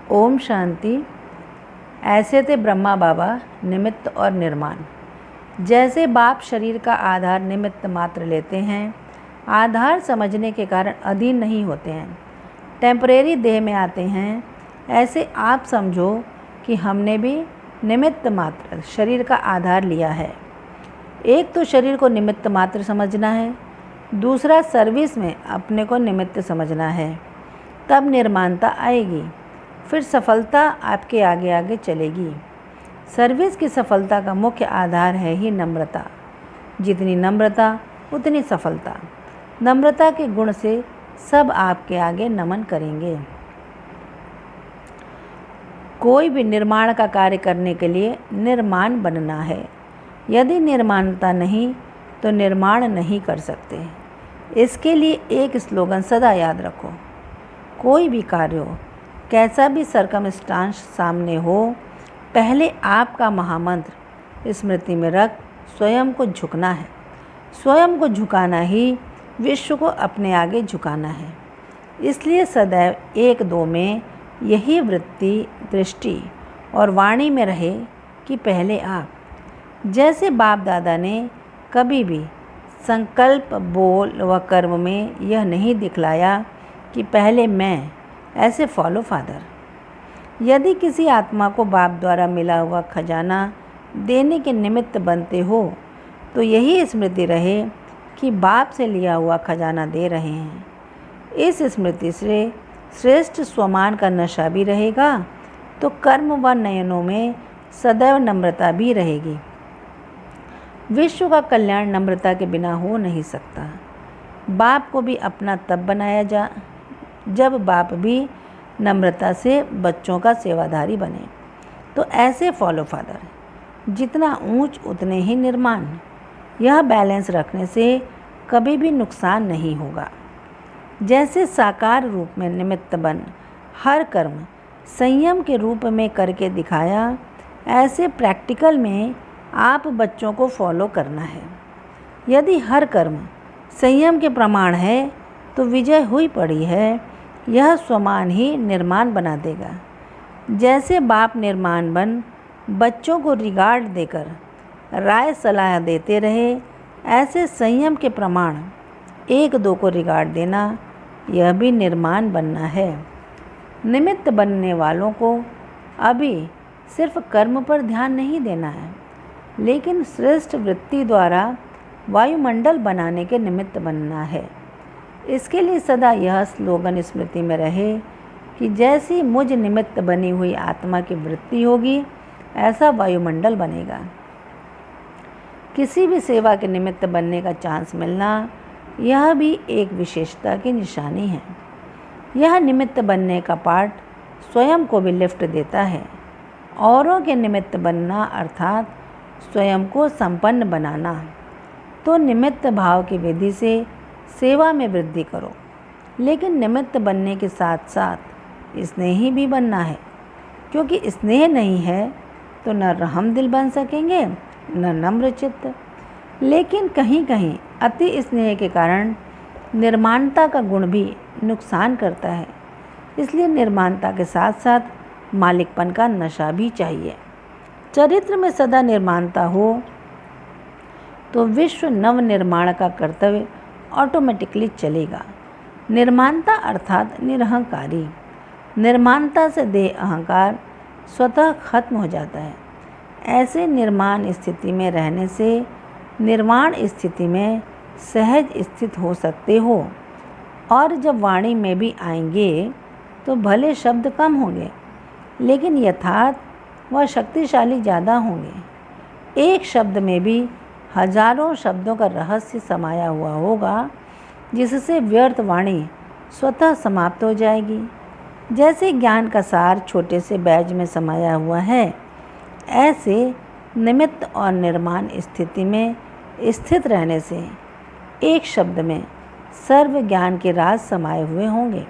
ओम शांति। ऐसे थे ब्रह्मा बाबा निमित्त और निर्माण। जैसे बाप शरीर का आधार निमित्त मात्र लेते हैं, आधार समझने के कारण अधीन नहीं होते हैं, टेम्परेरी देह में आते हैं, ऐसे आप समझो कि हमने भी निमित्त मात्र शरीर का आधार लिया है। एक तो शरीर को निमित्त मात्र समझना है, दूसरा सर्विस में अपने को निमित्त समझना है, तब निर्माणता आएगी। फिर सफलता आपके आगे आगे चलेगी। सर्विस की सफलता का मुख्य आधार है ही नम्रता। जितनी नम्रता उतनी सफलता। नम्रता के गुण से सब आपके आगे नमन करेंगे। कोई भी निर्माण का कार्य करने के लिए निर्माण बनना है। यदि निर्माणता नहीं तो निर्माण नहीं कर सकते। इसके लिए एक स्लोगन सदा याद रखो। कोई भी कार्य हो, कैसा भी सरकमस्टांस सामने हो, पहले आपका महामंत्र स्मृति में रख स्वयं को झुकना है। स्वयं को झुकाना ही विश्व को अपने आगे झुकाना है। इसलिए सदैव एक दो में यही वृत्ति, दृष्टि और वाणी में रहे कि पहले आप। जैसे बाप दादा ने कभी भी संकल्प, बोल व कर्म में यह नहीं दिखलाया कि पहले मैं, ऐसे फॉलो फादर। यदि किसी आत्मा को बाप द्वारा मिला हुआ खजाना देने के निमित्त बनते हो तो यही स्मृति रहे कि बाप से लिया हुआ खजाना दे रहे हैं। इस स्मृति से श्रेष्ठ स्वमान का नशा भी रहेगा तो कर्म व नयनों में सदैव नम्रता भी रहेगी। विश्व का कल्याण नम्रता के बिना हो नहीं सकता। बाप को भी अपना तब बनाया जब बाप भी नम्रता से बच्चों का सेवाधारी बने। तो ऐसे फॉलो फादर, जितना ऊंच उतने ही निर्माण। यह बैलेंस रखने से कभी भी नुकसान नहीं होगा। जैसे साकार रूप में निमित्त बन हर कर्म संयम के रूप में करके दिखाया, ऐसे प्रैक्टिकल में आप बच्चों को फॉलो करना है। यदि हर कर्म संयम के प्रमाण है तो विजय हुई पड़ी है। यह स्वमान ही निर्माण बना देगा। जैसे बाप निर्माण बन बच्चों को रिगार्ड देकर राय सलाह देते रहे, ऐसे संयम के प्रमाण एक दो को रिगार्ड देना, यह भी निर्माण बनना है। निमित्त बनने वालों को अभी सिर्फ कर्म पर ध्यान नहीं देना है, लेकिन श्रेष्ठ वृत्ति द्वारा वायुमंडल बनाने के निमित्त बनना है। इसके लिए सदा यह स्लोगन स्मृति में रहे कि जैसी मुझ निमित्त बनी हुई आत्मा की वृत्ति होगी, ऐसा वायुमंडल बनेगा। किसी भी सेवा के निमित्त बनने का चांस मिलना, यह भी एक विशेषता की निशानी है। यह निमित्त बनने का पार्ट स्वयं को भी लिफ्ट देता है। औरों के निमित्त बनना अर्थात स्वयं को संपन्न बनाना। तो निमित्त भाव की विधि से सेवा में वृद्धि करो, लेकिन निमित्त बनने के साथ साथ स्नेही भी बनना है, क्योंकि स्नेह नहीं है तो न रहम दिल बन सकेंगे न नम्र चित्त। लेकिन कहीं कहीं अति स्नेह के कारण निर्माणता का गुण भी नुकसान करता है। इसलिए निर्माणता के साथ साथ मालिकपन का नशा भी चाहिए। चरित्र में सदा निर्माणता हो तो विश्व नव निर्माण का कर्तव्य ऑटोमेटिकली चलेगा। निर्माणता अर्थात निरहंकारी। निर्माणता से देह अहंकार स्वतः खत्म हो जाता है। ऐसे निर्माण स्थिति में रहने से निर्वाण स्थिति में सहज स्थित हो सकते हो। और जब वाणी में भी आएंगे तो भले शब्द कम होंगे, लेकिन यथार्थ व शक्तिशाली ज़्यादा होंगे। एक शब्द में भी हजारों शब्दों का रहस्य समाया हुआ होगा, जिससे व्यर्थ वाणी स्वतः समाप्त हो जाएगी। जैसे ज्ञान का सार छोटे से बैज में समाया हुआ है, ऐसे निमित्त और निर्माण स्थिति में स्थित रहने से एक शब्द में सर्व ज्ञान के राज समाये हुए होंगे।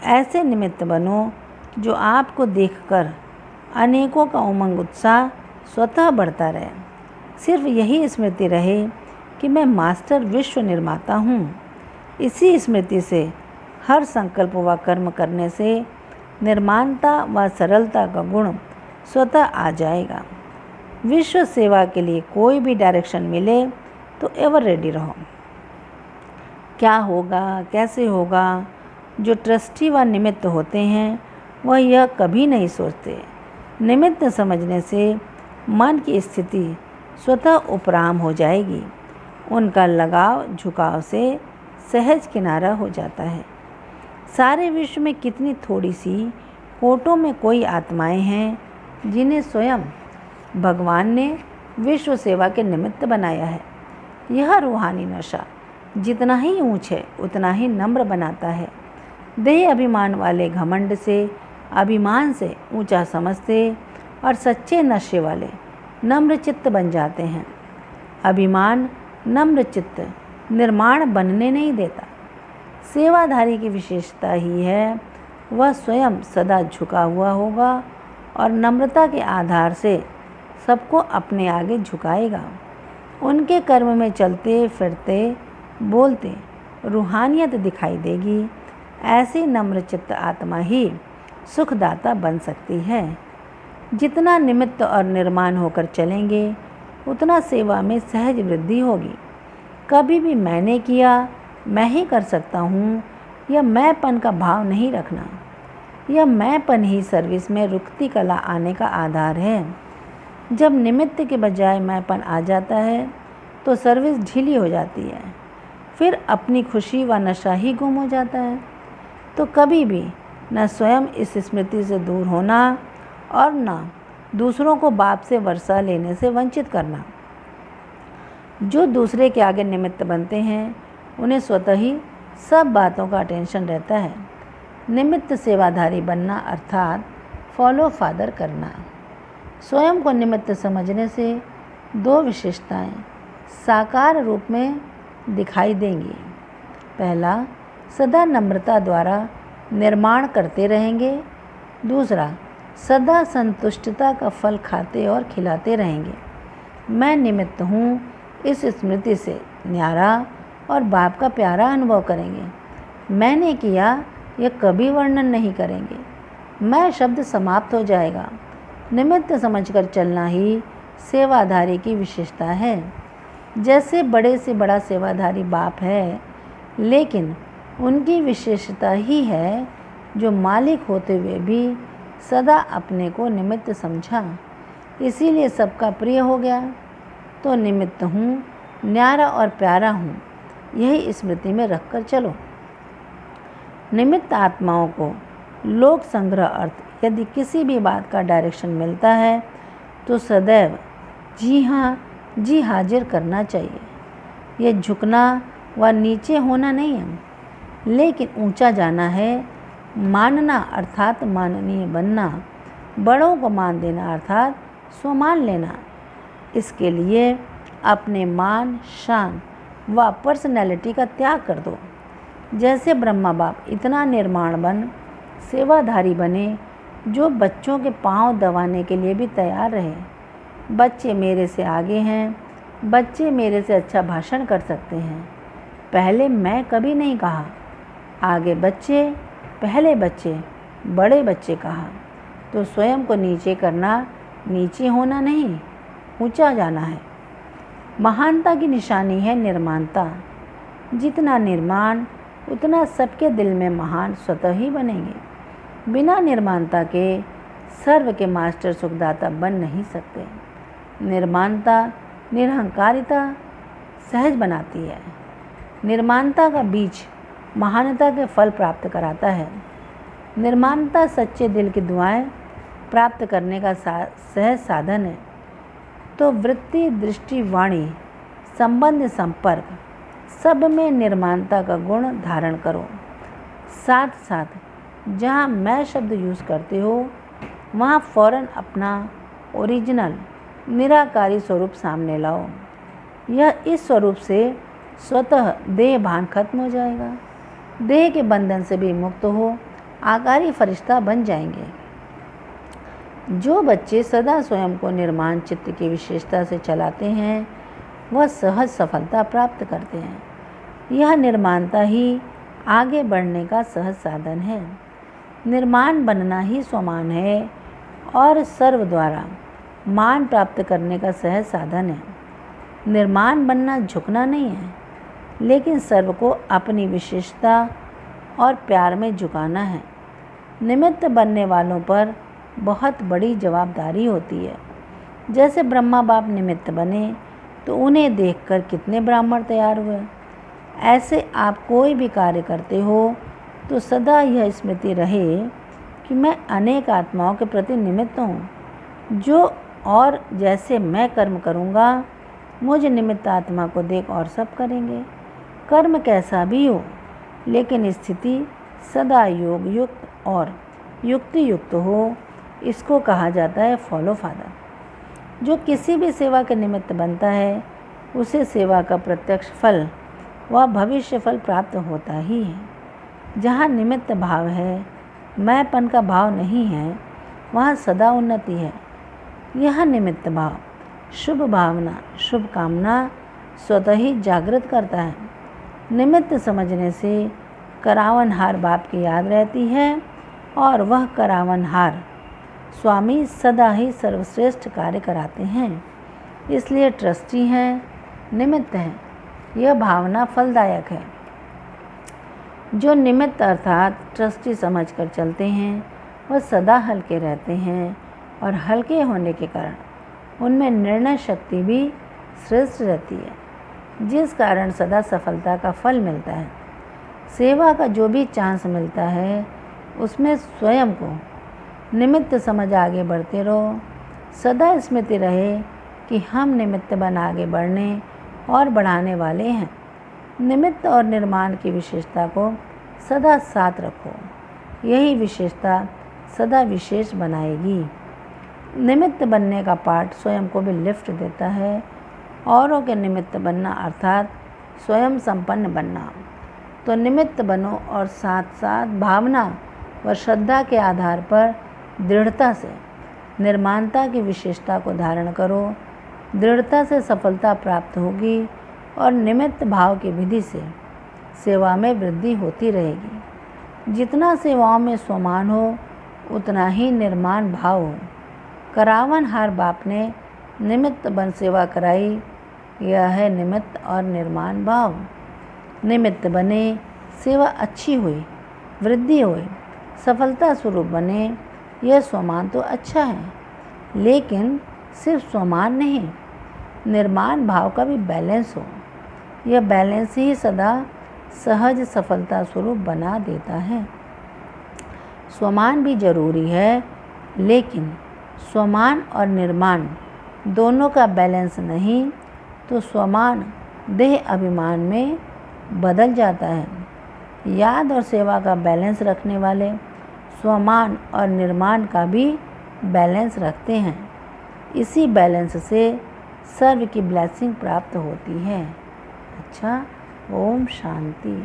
ऐसे निमित्त बनो जो आपको देखकर अनेकों का उमंग उत्साह स्वतः बढ़ता रहे। सिर्फ यही स्मृति रहे कि मैं मास्टर विश्व निर्माता हूँ। इसी स्मृति से हर संकल्प व कर्म करने से निर्माणता व सरलता का गुण स्वतः आ जाएगा। विश्व सेवा के लिए कोई भी डायरेक्शन मिले तो एवर रेडी रहो। क्या होगा, कैसे होगा, जो ट्रस्टी व निमित्त होते हैं वह यह कभी नहीं सोचते। निमित्त समझने से मन की स्थिति स्वतः उपराम हो जाएगी। उनका लगाव झुकाव से सहज किनारा हो जाता है। सारे विश्व में कितनी थोड़ी सी कोटों में कोई आत्माएं हैं जिन्हें स्वयं भगवान ने विश्व सेवा के निमित्त बनाया है। यह रूहानी नशा जितना ही ऊंच है उतना ही नम्र बनाता है। देह अभिमान वाले घमंड से, अभिमान से ऊंचा समझते और सच्चे नशे वाले नम्र चित्त बन जाते हैं। अभिमान नम्र चित्त निर्माण बनने नहीं देता। सेवाधारी की विशेषता ही है वह स्वयं सदा झुका हुआ होगा और नम्रता के आधार से सबको अपने आगे झुकाएगा। उनके कर्म में चलते फिरते बोलते रूहानियत दिखाई देगी। ऐसी नम्र चित्त आत्मा ही सुखदाता बन सकती है। जितना निमित्त और निर्माण होकर चलेंगे उतना सेवा में सहज वृद्धि होगी। कभी भी मैंने किया, मैं ही कर सकता हूँ, यह मैंपन का भाव नहीं रखना। यह मैंपन ही सर्विस में रुकती कला आने का आधार है। जब निमित्त के बजाय मैंपन आ जाता है तो सर्विस ढीली हो जाती है। फिर अपनी खुशी व नशा ही गुम हो जाता है। तो कभी भी न स्वयं इस स्मृति से दूर होना और न दूसरों को बाप से वर्षा लेने से वंचित करना। जो दूसरे के आगे निमित्त बनते हैं उन्हें स्वतः ही सब बातों का अटेंशन रहता है। निमित्त सेवाधारी बनना अर्थात फॉलो फादर करना। स्वयं को निमित्त समझने से दो विशेषताएं साकार रूप में दिखाई देंगी। पहला, सदा नम्रता द्वारा निर्माण करते रहेंगे। दूसरा, सदा संतुष्टता का फल खाते और खिलाते रहेंगे। मैं निमित्त हूँ इस स्मृति से न्यारा और बाप का प्यारा अनुभव करेंगे। मैंने किया यह कभी वर्णन नहीं करेंगे। मैं शब्द समाप्त हो जाएगा। निमित्त समझकर चलना ही सेवाधारी की विशेषता है। जैसे बड़े से बड़ा सेवाधारी बाप है, लेकिन उनकी विशेषता ही है जो मालिक होते हुए भी सदा अपने को निमित्त समझा, इसीलिए सबका प्रिय हो गया। तो निमित्त हूँ, न्यारा और प्यारा हूँ, यही स्मृति में रखकर चलो। निमित्त आत्माओं को लोक संग्रह अर्थ यदि किसी भी बात का डायरेक्शन मिलता है तो सदैव जी हाँ जी हाजिर करना चाहिए। यह झुकना व नीचे होना नहीं है, लेकिन ऊंचा जाना है। मानना अर्थात माननीय बनना, बड़ों को मान देना अर्थात स्वमान लेना। इसके लिए अपने मान, शान व पर्सनैलिटी का त्याग कर दो। जैसे ब्रह्मा बाप इतना निर्माण बन सेवाधारी बने जो बच्चों के पांव दबाने के लिए भी तैयार रहे। बच्चे मेरे से आगे हैं, बच्चे मेरे से अच्छा भाषण कर सकते हैं। पहले मैं कभी नहीं कहा, आगे बच्चे, पहले बच्चे, बड़े बच्चे कहा। तो स्वयं को नीचे करना नीचे होना नहीं, ऊंचा जाना है। महानता की निशानी है निर्माणता। जितना निर्माण उतना सबके दिल में महान स्वतः ही बनेंगे। बिना निर्माणता के सर्व के मास्टर सुखदाता बन नहीं सकते। निर्माणता निरहंकारिता सहज बनाती है। निर्माणता का बीज महानता के फल प्राप्त कराता है। निर्माणता सच्चे दिल की दुआएं प्राप्त करने का सहज साधन है। तो वृत्ति, दृष्टि, वाणी, संबंध, संपर्क सब में निर्माणता का गुण धारण करो। साथ साथ जहाँ मैं शब्द यूज़ करते हो वहाँ फ़ौरन अपना ओरिजिनल निराकारी स्वरूप सामने लाओ। यह इस स्वरूप से स्वतः देह भान खत्म हो जाएगा। देह के बंधन से भी मुक्त हो आकारी फरिश्ता बन जाएंगे। जो बच्चे सदा स्वयं को निर्माण चित्त की विशेषता से चलाते हैं वह सहज सफलता प्राप्त करते हैं। यह निर्माणता ही आगे बढ़ने का सहज साधन है। निर्माण बनना ही स्वमान है और सर्व द्वारा मान प्राप्त करने का सहज साधन है। निर्माण बनना झुकना नहीं है, लेकिन सर्व को अपनी विशेषता और प्यार में झुकाना है। निमित्त बनने वालों पर बहुत बड़ी जवाबदारी होती है। जैसे ब्रह्मा बाप निमित्त बने तो उन्हें देखकर कितने ब्राह्मण तैयार हुए। ऐसे आप कोई भी कार्य करते हो तो सदा यह स्मृति रहे कि मैं अनेक आत्माओं के प्रति निमित्त हूँ। जो और जैसे मैं कर्म करूँगा, मुझ निमित्त आत्मा को देख और सब करेंगे। कर्म कैसा भी हो, लेकिन स्थिति सदा योग युक्त और युक्ति युक्त हो, इसको कहा जाता है फॉलो फादर। जो किसी भी सेवा के निमित्त बनता है, उसे सेवा का प्रत्यक्ष फल व भविष्य फल प्राप्त होता ही है। जहाँ निमित्त भाव है, मैंपन का भाव नहीं है, वहाँ सदा उन्नति है। यह निमित्त भाव शुभ भावना, शुभ कामना स्वतः ही जागृत करता है। निमित्त समझने से करावनहार बाप की याद रहती है और वह करावनहार स्वामी सदा ही सर्वश्रेष्ठ कार्य कराते हैं, इसलिए ट्रस्टी हैं, निमित्त हैं। यह भावना फलदायक है। जो निमित्त अर्थात ट्रस्टी समझकर चलते हैं, वह सदा हल्के रहते हैं और हल्के होने के कारण उनमें निर्णय शक्ति भी श्रेष्ठ रहती है, जिस कारण सदा सफलता का फल मिलता है। सेवा का जो भी चांस मिलता है, उसमें स्वयं को निमित्त समझ आगे बढ़ते रहो। सदा स्मृति रहे कि हम निमित्त बन आगे बढ़ने और बढ़ाने वाले हैं। निमित्त और निर्माण की विशेषता को सदा साथ रखो, यही विशेषता सदा विशेष बनाएगी। निमित्त बनने का पाठ स्वयं को भी लिफ्ट देता है। औरों के निमित्त बनना अर्थात स्वयं संपन्न बनना। तो निमित्त बनो और साथ साथ भावना व श्रद्धा के आधार पर दृढ़ता से निर्माणता की विशेषता को धारण करो। दृढ़ता से सफलता प्राप्त होगी और निमित्त भाव की विधि से सेवा में वृद्धि होती रहेगी। जितना सेवाओं में स्वमान हो, उतना ही निर्माण भाव हो। करावनहार बाप ने निमित्त बन सेवा कराई, यह है निमित्त और निर्माण भाव। निमित्त बने, सेवा अच्छी हुई, वृद्धि हुई, सफलता स्वरूप बने, यह स्वमान तो अच्छा है, लेकिन सिर्फ स्वमान नहीं, निर्माण भाव का भी बैलेंस हो। यह बैलेंस ही सदा सहज सफलता स्वरूप बना देता है। स्वमान भी जरूरी है, लेकिन स्वमान और निर्माण दोनों का बैलेंस नहीं तो स्वमान देह अभिमान में बदल जाता है। याद और सेवा का बैलेंस रखने वाले स्वमान और निर्माण का भी बैलेंस रखते हैं। इसी बैलेंस से सर्व की ब्लेसिंग प्राप्त होती है। अच्छा, ओम शांति।